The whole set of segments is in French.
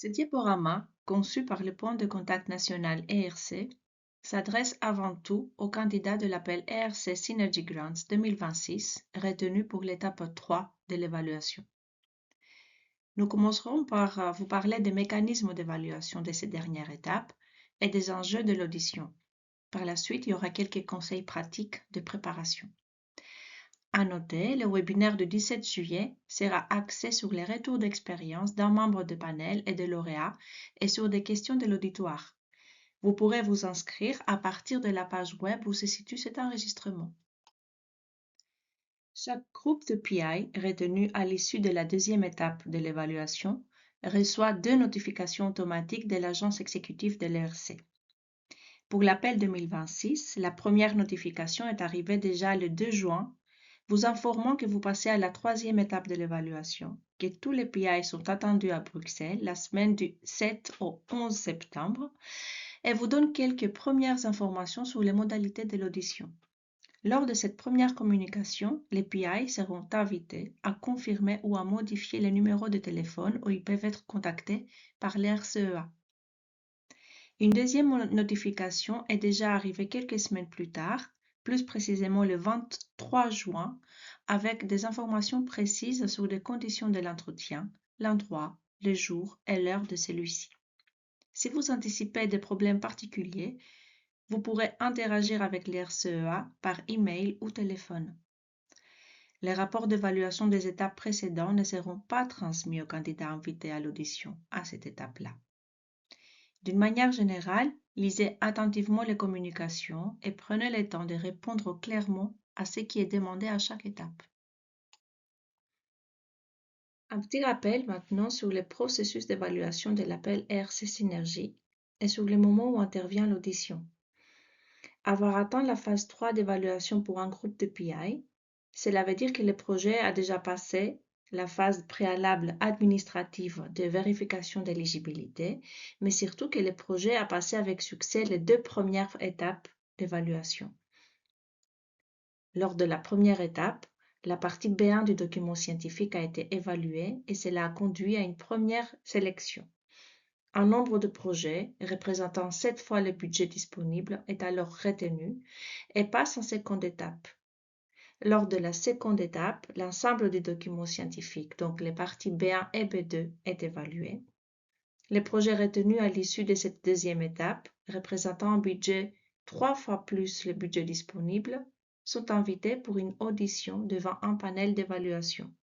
Ce diaporama, conçu par le point de contact national ERC, s'adresse avant tout aux candidats de l'appel ERC Synergy Grants 2026, retenu pour l'étape 3 de l'évaluation. Nous commencerons par vous parler des mécanismes d'évaluation de ces dernières étapes et des enjeux de l'audition. Par la suite, il y aura quelques conseils pratiques de préparation. À noter, le webinaire du 17 juillet sera axé sur les retours d'expérience d'un membre de panel et de lauréats et sur des questions de l'auditoire. Vous pourrez vous inscrire à partir de la page web où se situe cet enregistrement. Chaque groupe de PI retenu à l'issue de la deuxième étape de l'évaluation reçoit 2 notifications automatiques de l'agence exécutive de l'ERC. Pour l'appel 2026, la première notification est arrivée déjà le 2 juin, vous informant que vous passez à la 3e étape de l'évaluation, que tous les PI sont attendus à Bruxelles la semaine du 7 au 11 septembre et vous donne quelques premières informations sur les modalités de l'audition. Lors de cette première communication, les PI seront invités à confirmer ou à modifier les numéros de téléphone où ils peuvent être contactés par l'RCEA. Une deuxième notification est déjà arrivée quelques semaines plus tard, plus précisément le 23 juin, avec des informations précises sur les conditions de l'entretien, l'endroit, le jour et l'heure de celui-ci. Si vous anticipez des problèmes particuliers, vous pourrez interagir avec l'RCEA par email ou téléphone. Les rapports d'évaluation des étapes précédentes ne seront pas transmis aux candidats invités à l'audition à cette étape-là. D'une manière générale, lisez attentivement les communications et prenez le temps de répondre clairement à ce qui est demandé à chaque étape. Un petit rappel maintenant sur le processus d'évaluation de l'appel ERC Synergie et sur le moment où intervient l'audition. Avoir atteint la phase 3 d'évaluation pour un groupe de PI, cela veut dire que le projet a déjà passé la phase préalable administrative de vérification d'éligibilité, mais surtout que le projet a passé avec succès les 2 premières étapes d'évaluation. Lors de la première étape, la partie B1 du document scientifique a été évaluée et cela a conduit à une première sélection. Un nombre de projets représentant 7 fois le budget disponible est alors retenu et passe en seconde étape. Lors de la seconde étape, l'ensemble des documents scientifiques, donc les parties B1 et B2, est évalué. Les projets retenus à l'issue de cette deuxième étape, représentant un budget 3 fois plus le budget disponible, sont invités pour une audition devant un panel d'évaluation.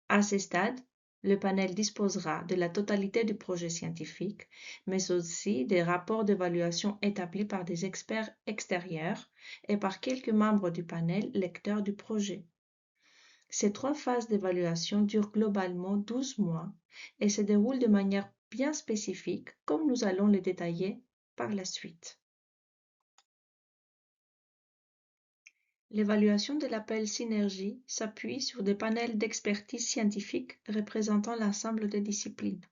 À ce stade, le panel disposera de la totalité du projet scientifique, mais aussi des rapports d'évaluation établis par des experts extérieurs et par quelques membres du panel lecteurs du projet. Ces 3 phases d'évaluation durent globalement 12 mois et se déroulent de manière bien spécifique, comme nous allons le détailler par la suite. L'évaluation de l'appel Synergie s'appuie sur des panels d'expertise scientifique représentant l'ensemble des disciplines.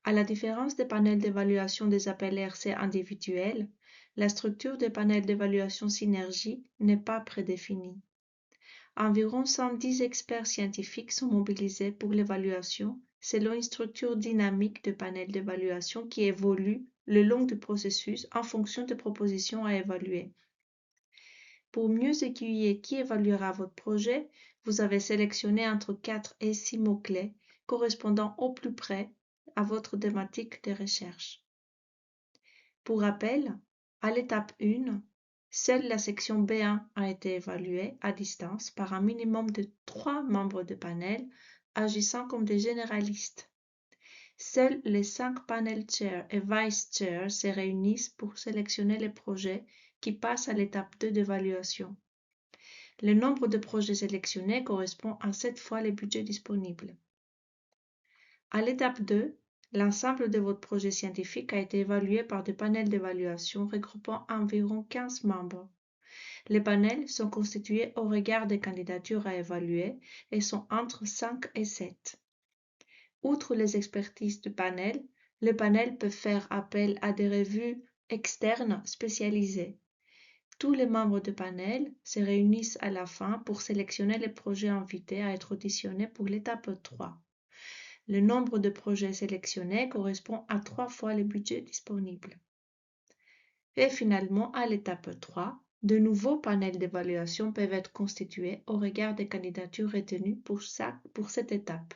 À la différence des panels d'évaluation des appels ERC individuels, la structure des panels d'évaluation Synergie n'est pas prédéfinie. Environ 110 experts scientifiques sont mobilisés pour l'évaluation selon une structure dynamique de panels d'évaluation qui évolue le long du processus en fonction des propositions à évaluer. Pour mieux aiguiller qui évaluera votre projet, vous avez sélectionné entre 4 et 6 mots-clés correspondant au plus près à votre thématique de recherche. Pour rappel, à l'étape 1, seule la section B1 a été évaluée à distance par un minimum de 3 membres de panel agissant comme des généralistes. Seuls les 5 panel chairs et vice chairs se réunissent pour sélectionner les projets qui passent à l'étape 2 d'évaluation. Le nombre de projets sélectionnés correspond à 7 fois les budgets disponibles. À l'étape 2, l'ensemble de votre projet scientifique a été évalué par des panels d'évaluation regroupant environ 15 membres. Les panels sont constitués au regard des candidatures à évaluer et sont entre 5 et 7. Outre les expertises du panel, le panel peut faire appel à des revues externes spécialisées. Tous les membres du panel se réunissent à la fin pour sélectionner les projets invités à être auditionnés pour l'étape 3. Le nombre de projets sélectionnés correspond à 3 fois le budget disponible. Et finalement, à l'étape 3, de nouveaux panels d'évaluation peuvent être constitués au regard des candidatures retenues pour cette étape.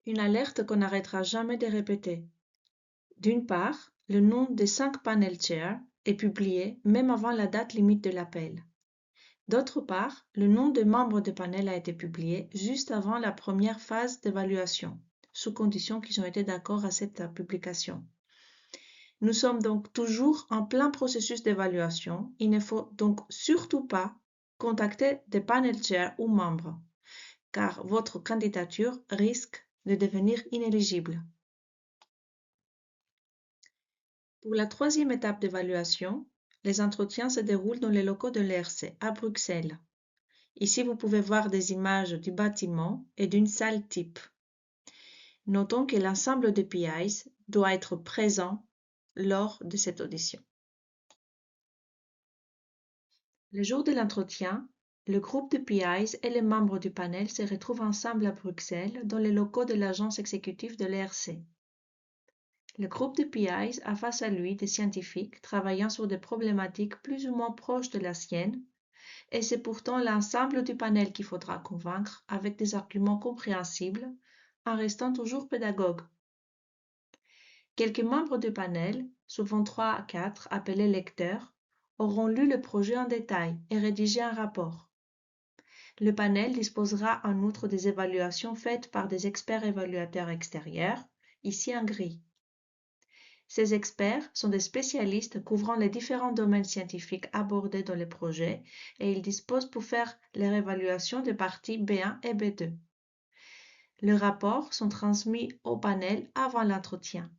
Une alerte qu'on n'arrêtera jamais de répéter. D'une part, le nom des 5 panel chairs est publié même avant la date limite de l'appel. D'autre part, le nom des membres du panel a été publié juste avant la première phase d'évaluation, sous condition qu'ils ont été d'accord à cette publication. Nous sommes donc toujours en plein processus d'évaluation. Il ne faut donc surtout pas contacter des panel chairs ou membres, car votre candidature risque de devenir inéligible. Pour la troisième étape d'évaluation, les entretiens se déroulent dans les locaux de l'ERC à Bruxelles. Ici, vous pouvez voir des images du bâtiment et d'une salle type. Notons que l'ensemble des PIs doit être présent lors de cette audition. Le jour de l'entretien, le groupe de PIs et les membres du panel se retrouvent ensemble à Bruxelles dans les locaux de l'agence exécutive de l'ERC. Le groupe de PIs a face à lui des scientifiques travaillant sur des problématiques plus ou moins proches de la sienne, et c'est pourtant l'ensemble du panel qu'il faudra convaincre avec des arguments compréhensibles, en restant toujours pédagogue. Quelques membres du panel, souvent 3 à 4 appelés lecteurs, auront lu le projet en détail et rédigé un rapport. Le panel disposera en outre des évaluations faites par des experts évaluateurs extérieurs, ici en gris. Ces experts sont des spécialistes couvrant les différents domaines scientifiques abordés dans le projet et ils disposent pour faire leur évaluation des parties B1 et B2. Les rapports sont transmis au panel avant l'entretien.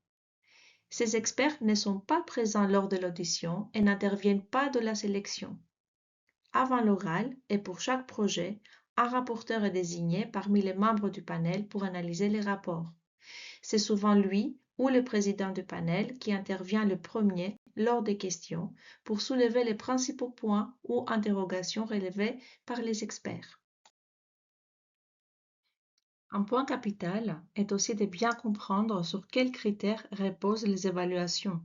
Ces experts ne sont pas présents lors de l'audition et n'interviennent pas dans la sélection. Avant l'oral et pour chaque projet, un rapporteur est désigné parmi les membres du panel pour analyser les rapports. C'est souvent lui ou le président du panel qui intervient le premier lors des questions pour soulever les principaux points ou interrogations relevées par les experts. Un point capital est aussi de bien comprendre sur quels critères reposent les évaluations.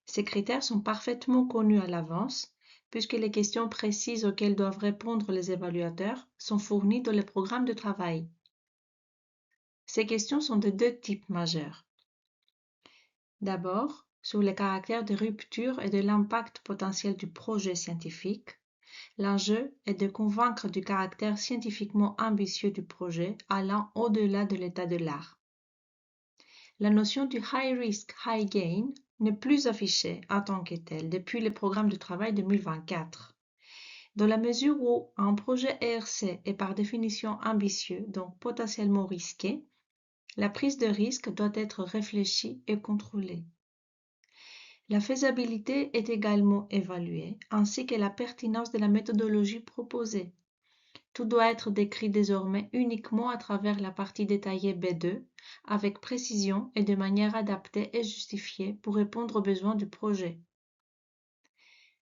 Ces critères sont parfaitement connus à l'avance puisque les questions précises auxquelles doivent répondre les évaluateurs sont fournies dans le programme de travail. Ces questions sont de 2 types majeurs. D'abord, sur le caractère de rupture et de l'impact potentiel du projet scientifique. L'enjeu est de convaincre du caractère scientifiquement ambitieux du projet allant au-delà de l'état de l'art. La notion du high risk, high gain n'est plus affichée en tant que telle depuis le programme de travail 2024. Dans la mesure où un projet ERC est par définition ambitieux, donc potentiellement risqué, la prise de risque doit être réfléchie et contrôlée. La faisabilité est également évaluée, ainsi que la pertinence de la méthodologie proposée. Tout doit être décrit désormais uniquement à travers la partie détaillée B2, avec précision et de manière adaptée et justifiée pour répondre aux besoins du projet.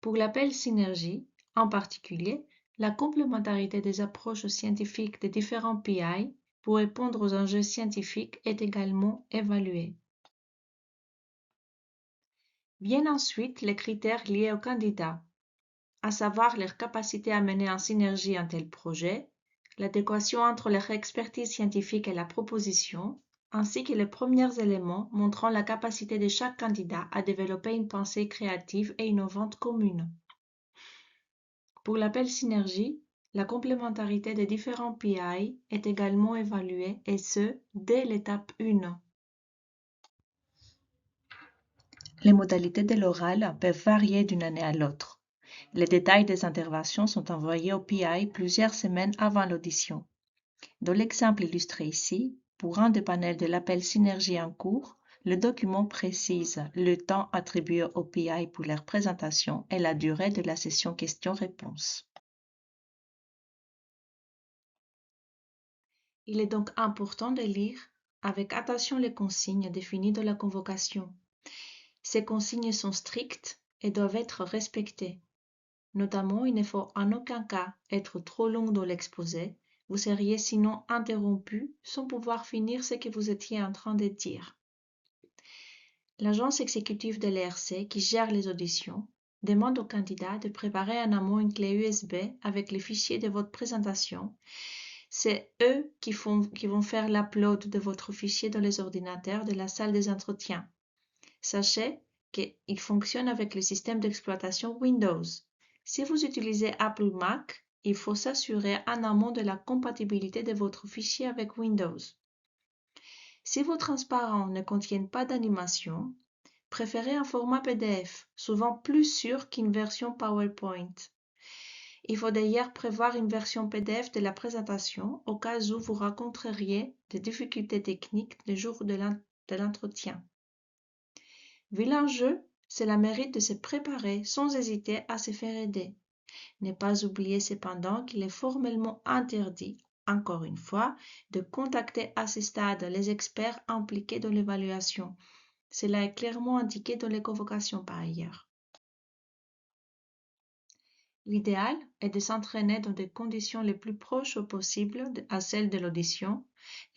Pour l'appel synergie, en particulier, la complémentarité des approches scientifiques des différents PI pour répondre aux enjeux scientifiques est également évaluée. Viennent ensuite les critères liés aux candidats, à savoir leur capacité à mener en synergie un tel projet, l'adéquation entre leur expertise scientifique et la proposition, ainsi que les premiers éléments montrant la capacité de chaque candidat à développer une pensée créative et innovante commune. Pour l'appel synergie, la complémentarité des différents PI est également évaluée et ce, dès l'étape 1. Les modalités de l'oral peuvent varier d'une année à l'autre. Les détails des interventions sont envoyés au PI plusieurs semaines avant l'audition. Dans l'exemple illustré ici, pour un des panels de l'appel synergie en cours, le document précise le temps attribué au PI pour leur présentation et la durée de la session questions-réponses. Il est donc important de lire avec attention les consignes définies dans la convocation. Ces consignes sont strictes et doivent être respectées. Notamment, il ne faut en aucun cas être trop long dans l'exposé, Vous seriez sinon interrompu sans pouvoir finir ce que vous étiez en train de dire. L'agence exécutive de l'ERC, qui gère les auditions, demande au candidat de préparer en amont une clé USB avec les fichiers de votre présentation. C'est eux qui vont faire l'upload de votre fichier dans les ordinateurs de la salle des entretiens. Sachez qu'il fonctionne avec le système d'exploitation Windows. Si vous utilisez Apple Mac, il faut s'assurer en amont de la compatibilité de votre fichier avec Windows. Si vos transparents ne contiennent pas d'animation, préférez un format PDF, souvent plus sûr qu'une version PowerPoint. Il faut d'ailleurs prévoir une version PDF de la présentation au cas où vous rencontreriez des difficultés techniques le jour de l'entretien. Vu l'enjeu, cela mérite de se préparer sans hésiter à se faire aider. Ne pas oublier cependant qu'il est formellement interdit, encore une fois, de contacter à ce stade les experts impliqués dans l'évaluation. Cela est clairement indiqué dans les convocations par ailleurs. L'idéal est de s'entraîner dans des conditions les plus proches au possible à celles de l'audition,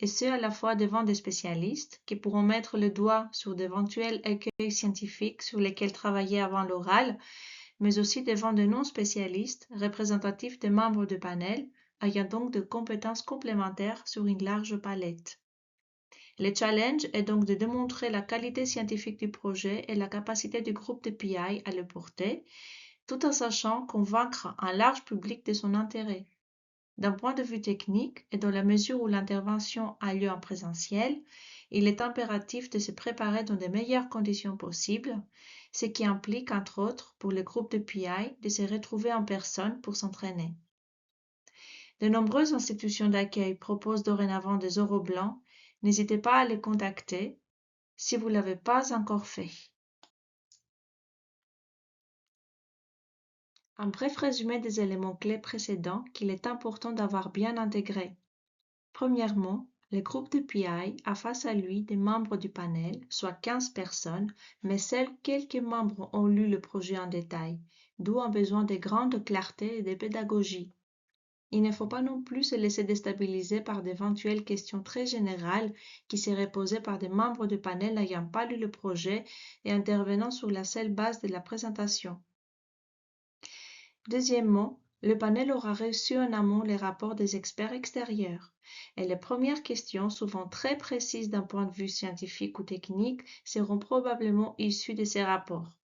et ce à la fois devant des spécialistes qui pourront mettre le doigt sur d'éventuels écueils scientifiques sur lesquels travailler avant l'oral, mais aussi devant de non-spécialistes représentatifs des membres du panel, ayant donc de compétences complémentaires sur une large palette. Le challenge est donc de démontrer la qualité scientifique du projet et la capacité du groupe de PI à le porter, tout en sachant convaincre un large public de son intérêt. D'un point de vue technique, et dans la mesure où l'intervention a lieu en présentiel, il est impératif de se préparer dans les meilleures conditions possibles, ce qui implique, entre autres, pour le groupe de PI, de se retrouver en personne pour s'entraîner. De nombreuses institutions d'accueil proposent dorénavant des oraux blancs. N'hésitez pas à les contacter si vous ne l'avez pas encore fait. Un bref résumé des éléments clés précédents qu'il est important d'avoir bien intégrés. Premièrement, le groupe de PI a face à lui des membres du panel, soit 15 personnes, mais seuls quelques membres ont lu le projet en détail, d'où un besoin de grande clarté et de pédagogie. Il ne faut pas non plus se laisser déstabiliser par d'éventuelles questions très générales qui seraient posées par des membres du panel n'ayant pas lu le projet et intervenant sur la seule base de la présentation. Deuxièmement, le panel aura reçu en amont les rapports des experts extérieurs et les premières questions, souvent très précises d'un point de vue scientifique ou technique, seront probablement issues de ces rapports.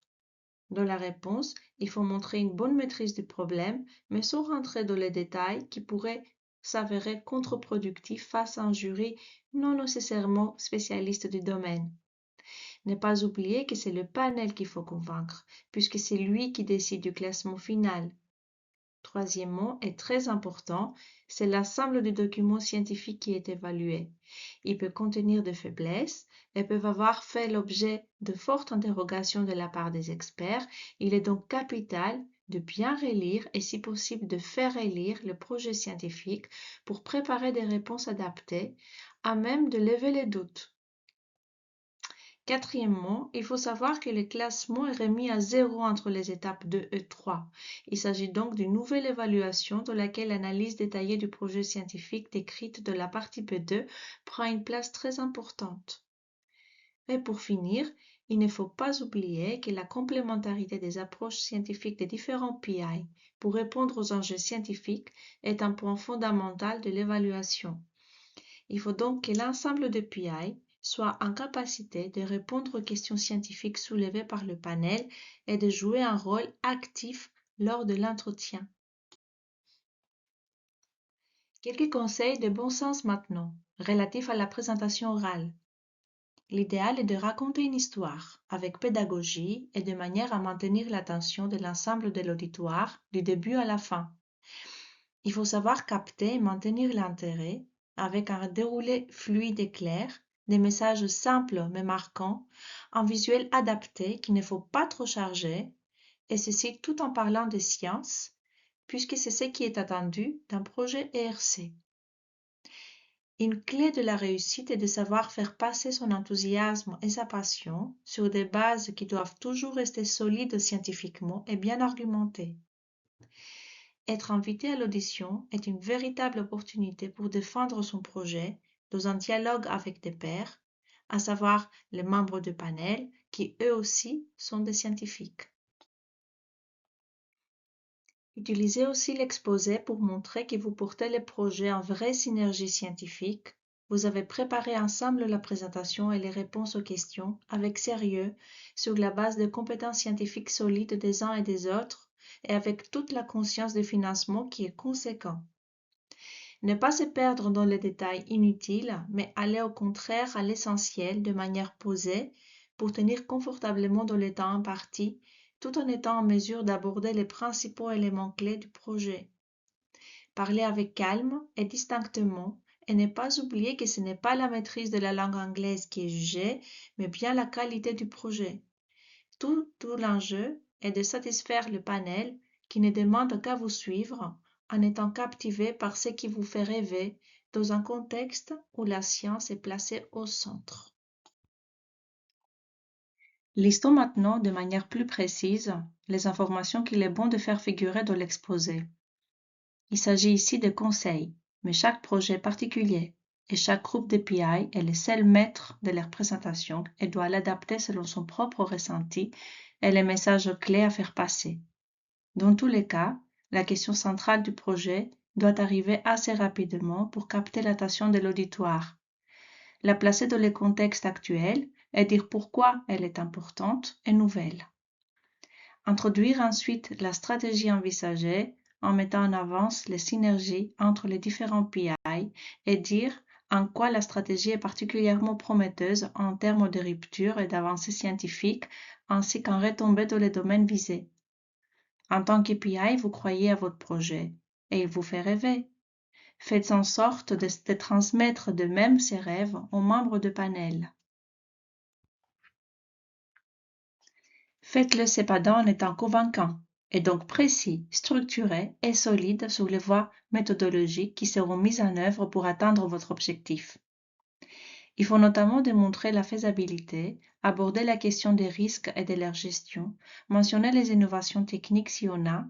Dans la réponse, il faut montrer une bonne maîtrise du problème, mais sans rentrer dans les détails qui pourraient s'avérer contre-productifs face à un jury non nécessairement spécialiste du domaine. Ne pas oublier que c'est le panel qu'il faut convaincre, puisque c'est lui qui décide du classement final. Troisièmement, et très important, c'est l'ensemble des documents scientifiques qui est évalué. Il peut contenir des faiblesses et peuvent avoir fait l'objet de fortes interrogations de la part des experts. Il est donc capital de bien relire et si possible de faire relire le projet scientifique pour préparer des réponses adaptées, à même de lever les doutes. Quatrièmement, il faut savoir que le classement est remis à 0 entre les étapes 2 et 3. Il s'agit donc d'une nouvelle évaluation dans laquelle l'analyse détaillée du projet scientifique décrite de la partie P2 prend une place très importante. Et pour finir, il ne faut pas oublier que la complémentarité des approches scientifiques des différents PI pour répondre aux enjeux scientifiques est un point fondamental de l'évaluation. Il faut donc que l'ensemble des PI soit en capacité de répondre aux questions scientifiques soulevées par le panel et de jouer un rôle actif lors de l'entretien. Quelques conseils de bon sens maintenant, relatifs à la présentation orale. L'idéal est de raconter une histoire avec pédagogie et de manière à maintenir l'attention de l'ensemble de l'auditoire du début à la fin. Il faut savoir capter et maintenir l'intérêt avec un déroulé fluide et clair, des messages simples mais marquants, un visuel adapté qu'il ne faut pas trop charger, et ceci tout en parlant de science, puisque c'est ce qui est attendu d'un projet ERC. Une clé de la réussite est de savoir faire passer son enthousiasme et sa passion sur des bases qui doivent toujours rester solides scientifiquement et bien argumentées. Être invité à l'audition est une véritable opportunité pour défendre son projet dans un dialogue avec des pairs, à savoir les membres du panel qui eux aussi sont des scientifiques. Utilisez aussi l'exposé pour montrer que vous portez le projet en vraie synergie scientifique. Vous avez préparé ensemble la présentation et les réponses aux questions avec sérieux sur la base de compétences scientifiques solides des uns et des autres et avec toute la conscience du financement qui est conséquent. Ne pas se perdre dans les détails inutiles, mais aller au contraire à l'essentiel de manière posée pour tenir confortablement dans le temps imparti, tout en étant en mesure d'aborder les principaux éléments clés du projet. Parler avec calme et distinctement et ne pas oublier que ce n'est pas la maîtrise de la langue anglaise qui est jugée, mais bien la qualité du projet. Tout l'enjeu est de satisfaire le panel qui ne demande qu'à vous suivre en étant captivé par ce qui vous fait rêver dans un contexte où la science est placée au centre. Listons maintenant de manière plus précise les informations qu'il est bon de faire figurer dans l'exposé. Il s'agit ici de conseils, mais chaque projet particulier et chaque groupe de PI est le seul maître de leur présentation et doit l'adapter selon son propre ressenti et les messages clés à faire passer. Dans tous les cas, la question centrale du projet doit arriver assez rapidement pour capter l'attention de l'auditoire, la placer dans le contexte actuel et dire pourquoi elle est importante et nouvelle. Introduire ensuite la stratégie envisagée en mettant en avant les synergies entre les différents PI et dire en quoi la stratégie est particulièrement prometteuse en termes de rupture et d'avancée scientifique ainsi qu'en retombée dans les domaines visés. En tant que PI, vous croyez à votre projet et il vous fait rêver. Faites en sorte de transmettre de même ces rêves aux membres du panel. Faites-le cependant en étant convaincant et donc précis, structuré et solide sur les voies méthodologiques qui seront mises en œuvre pour atteindre votre objectif. Il faut notamment démontrer la faisabilité, aborder la question des risques et de leur gestion, mentionner les innovations techniques si on a,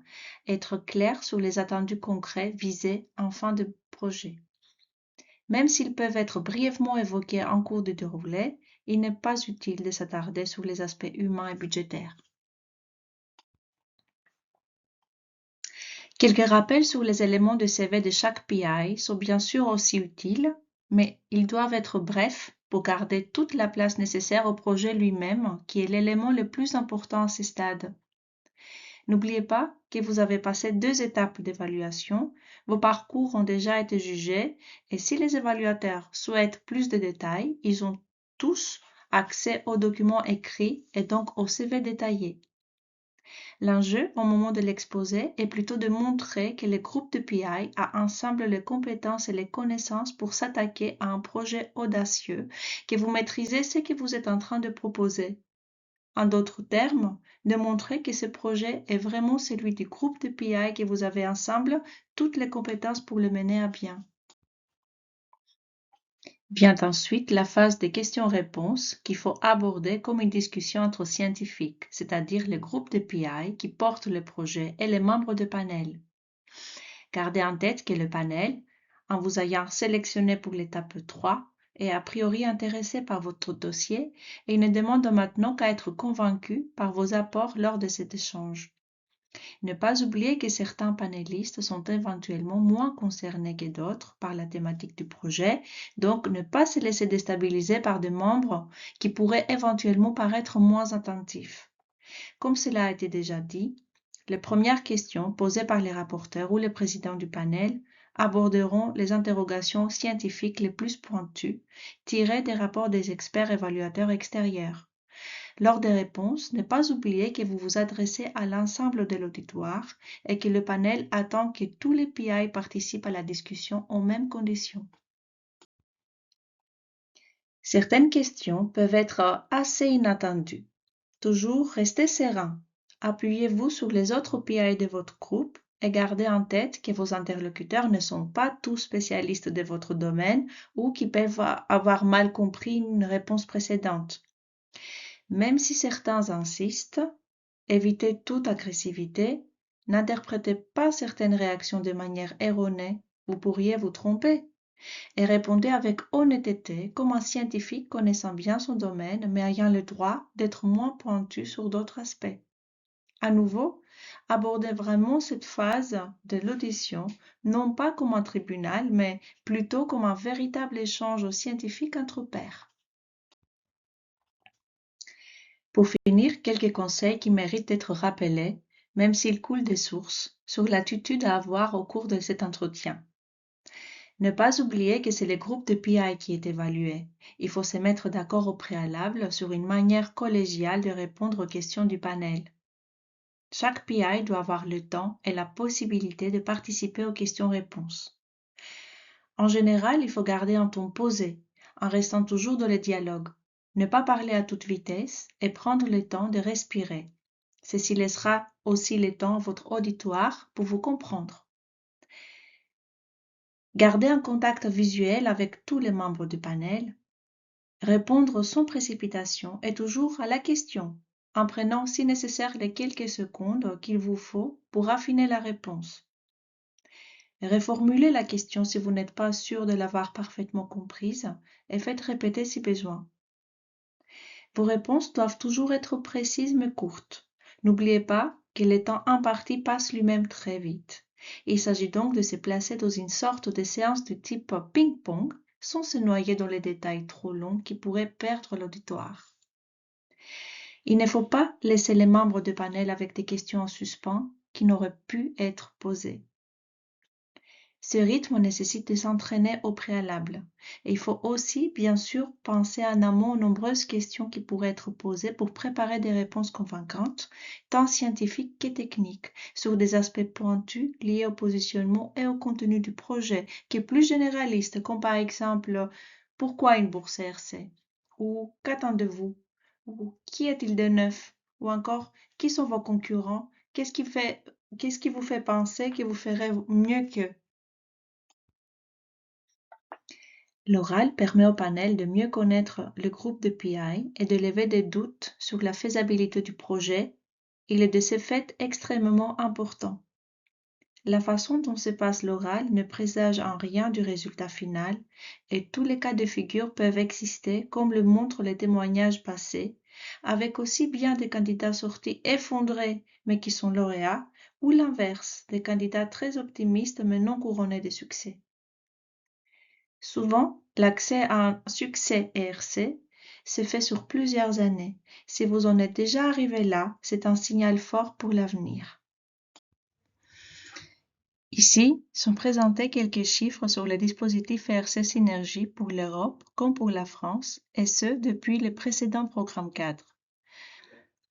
être clair sur les attendus concrets visés en fin de projet. Même s'ils peuvent être brièvement évoqués en cours de déroulé, il n'est pas utile de s'attarder sur les aspects humains et budgétaires. Quelques rappels sur les éléments de CV de chaque PI sont bien sûr aussi utiles, mais ils doivent être brefs pour garder toute la place nécessaire au projet lui-même, qui est l'élément le plus important à ce stade. N'oubliez pas que vous avez passé 2 étapes d'évaluation, vos parcours ont déjà été jugés et si les évaluateurs souhaitent plus de détails, ils ont tous accès aux documents écrits et donc au CV détaillé. L'enjeu au moment de l'exposé est plutôt de montrer que le groupe de PI a ensemble les compétences et les connaissances pour s'attaquer à un projet audacieux, que vous maîtrisez ce que vous êtes en train de proposer. En d'autres termes, de montrer que ce projet est vraiment celui du groupe de PI que vous avez ensemble toutes les compétences pour le mener à bien. Vient ensuite la phase des questions-réponses qu'il faut aborder comme une discussion entre scientifiques, c'est-à-dire le groupe de PI qui porte le projet et les membres du panel. Gardez en tête que le panel, en vous ayant sélectionné pour l'étape 3, est a priori intéressé par votre dossier et il ne demande maintenant qu'à être convaincu par vos apports lors de cet échange. Ne pas oublier que certains panélistes sont éventuellement moins concernés que d'autres par la thématique du projet, donc ne pas se laisser déstabiliser par des membres qui pourraient éventuellement paraître moins attentifs. Comme cela a été déjà dit, les premières questions posées par les rapporteurs ou les présidents du panel aborderont les interrogations scientifiques les plus pointues tirées des rapports des experts évaluateurs extérieurs. Lors des réponses, ne pas oublier que vous vous adressez à l'ensemble de l'auditoire et que le panel attend que tous les PI participent à la discussion aux mêmes conditions. Certaines questions peuvent être assez inattendues. Toujours restez serein. Appuyez-vous sur les autres PI de votre groupe et gardez en tête que vos interlocuteurs ne sont pas tous spécialistes de votre domaine ou qui peuvent avoir mal compris une réponse précédente. Même si certains insistent, évitez toute agressivité N'interprétez pas certaines réactions de manière erronée, vous pourriez vous tromper. Et répondez avec honnêteté comme un scientifique connaissant bien son domaine mais ayant le droit d'être moins pointu sur d'autres aspects. À nouveau, abordez vraiment cette phase de l'audition non pas comme un tribunal mais plutôt comme un véritable échange scientifique entre pairs. Pour finir, quelques conseils qui méritent d'être rappelés, même s'ils coulent des sources, sur l'attitude à avoir au cours de cet entretien. Ne pas oublier que c'est le groupe de PI qui est évalué. Il faut se mettre d'accord au préalable sur une manière collégiale de répondre aux questions du panel. Chaque PI doit avoir le temps et la possibilité de participer aux questions-réponses. En général, il faut garder un ton posé, en restant toujours dans le dialogue. Ne pas parler à toute vitesse et prendre le temps de respirer. Ceci laissera aussi le temps à votre auditoire pour vous comprendre. Gardez un contact visuel avec tous les membres du panel. Répondre sans précipitation et toujours à la question, en prenant si nécessaire les quelques secondes qu'il vous faut pour affiner la réponse. Reformulez la question si vous n'êtes pas sûr de l'avoir parfaitement comprise et faites répéter si besoin. Vos réponses doivent toujours être précises mais courtes. N'oubliez pas que le temps imparti passe lui-même très vite. Il s'agit donc de se placer dans une sorte de séance de type ping-pong sans se noyer dans les détails trop longs qui pourraient perdre l'auditoire. Il ne faut pas laisser les membres du panel avec des questions en suspens qui n'auraient pu être posées. Ce rythme nécessite de s'entraîner au préalable. Et il faut aussi, bien sûr, penser en amont aux nombreuses questions qui pourraient être posées pour préparer des réponses convaincantes, tant scientifiques que techniques, sur des aspects pointus liés au positionnement et au contenu du projet, qui est plus généraliste, comme par exemple pourquoi une bourse RC, ou qu'attendez-vous, ou qui est-il de neuf, ou encore qui sont vos concurrents, qu'est-ce qui vous fait penser que vous ferez mieux qu'eux. L'oral permet au panel de mieux connaître le groupe de PI et de lever des doutes sur la faisabilité du projet. Il est de ce fait extrêmement important. La façon dont se passe l'oral ne présage en rien du résultat final et tous les cas de figure peuvent exister comme le montrent les témoignages passés, avec aussi bien des candidats sortis effondrés mais qui sont lauréats, ou l'inverse, des candidats très optimistes mais non couronnés de succès. Souvent, l'accès à un succès ERC se fait sur plusieurs années. Si vous en êtes déjà arrivé là, c'est un signal fort pour l'avenir. Ici sont présentés quelques chiffres sur les dispositifs ERC Synergie pour l'Europe comme pour la France, et ce depuis le précédent programme cadre.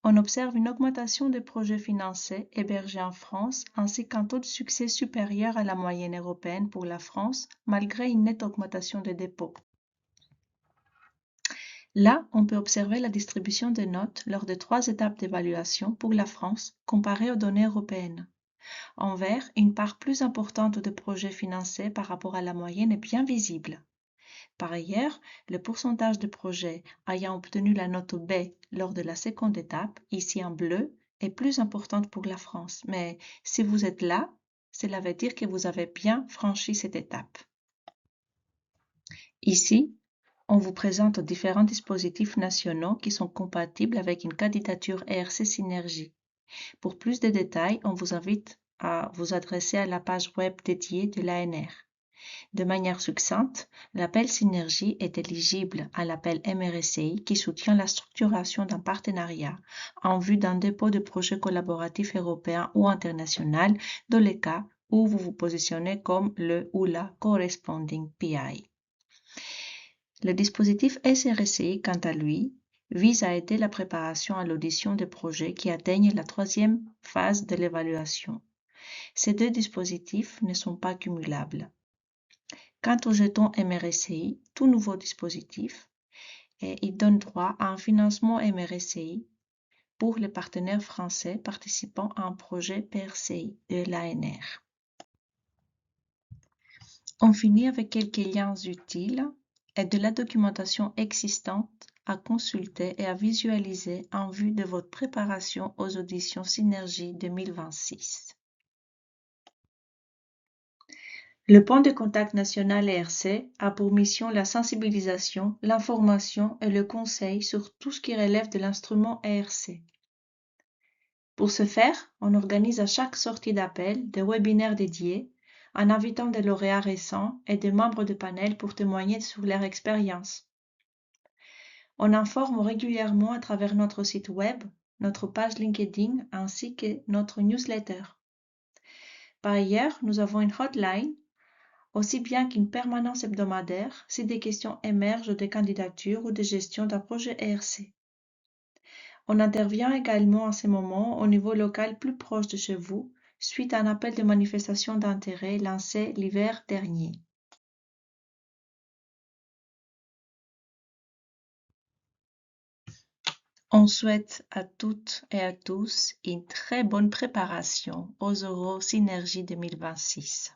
On observe une augmentation des projets financés hébergés en France ainsi qu'un taux de succès supérieur à la moyenne européenne pour la France, malgré une nette augmentation des dépôts. Là, on peut observer la distribution des notes lors des 3 étapes d'évaluation pour la France comparée aux données européennes. En vert, une part plus importante de projets financés par rapport à la moyenne est bien visible. Par ailleurs, le pourcentage de projets ayant obtenu la note B lors de la seconde étape, ici en bleu, est plus importante pour la France. Mais si vous êtes là, cela veut dire que vous avez bien franchi cette étape. Ici, on vous présente différents dispositifs nationaux qui sont compatibles avec une candidature ERC Synergie. Pour plus de détails, on vous invite à vous adresser à la page web dédiée de l'ANR. De manière succincte, l'appel Synergie est éligible à l'appel MRSI qui soutient la structuration d'un partenariat en vue d'un dépôt de projet collaboratif européen ou international dans les cas où vous vous positionnez comme le ou la corresponding PI. Le dispositif SRSI, quant à lui, vise à aider la préparation à l'audition des projets qui atteignent la 3e phase de l'évaluation. Ces deux dispositifs ne sont pas cumulables. Quant au jeton MRSI, tout nouveau dispositif, il donne droit à un financement MRSI pour les partenaires français participant à un projet PRCI de l'ANR. On finit avec quelques liens utiles et de la documentation existante à consulter et à visualiser en vue de votre préparation aux auditions Synergie 2026. Le point de contact national ERC a pour mission la sensibilisation, l'information et le conseil sur tout ce qui relève de l'instrument ERC. Pour ce faire, on organise à chaque sortie d'appel des webinaires dédiés en invitant des lauréats récents et des membres de panel pour témoigner sur leur expérience. On informe régulièrement à travers notre site web, notre page LinkedIn ainsi que notre newsletter. Par ailleurs, nous avons une hotline, aussi bien qu'une permanence hebdomadaire si des questions émergent des candidatures ou de gestion d'un projet ERC. On intervient également à ces moments au niveau local plus proche de chez vous, suite à un appel de manifestation d'intérêt lancé l'hiver dernier. On souhaite à toutes et à tous une très bonne préparation aux Euros Synergie 2026.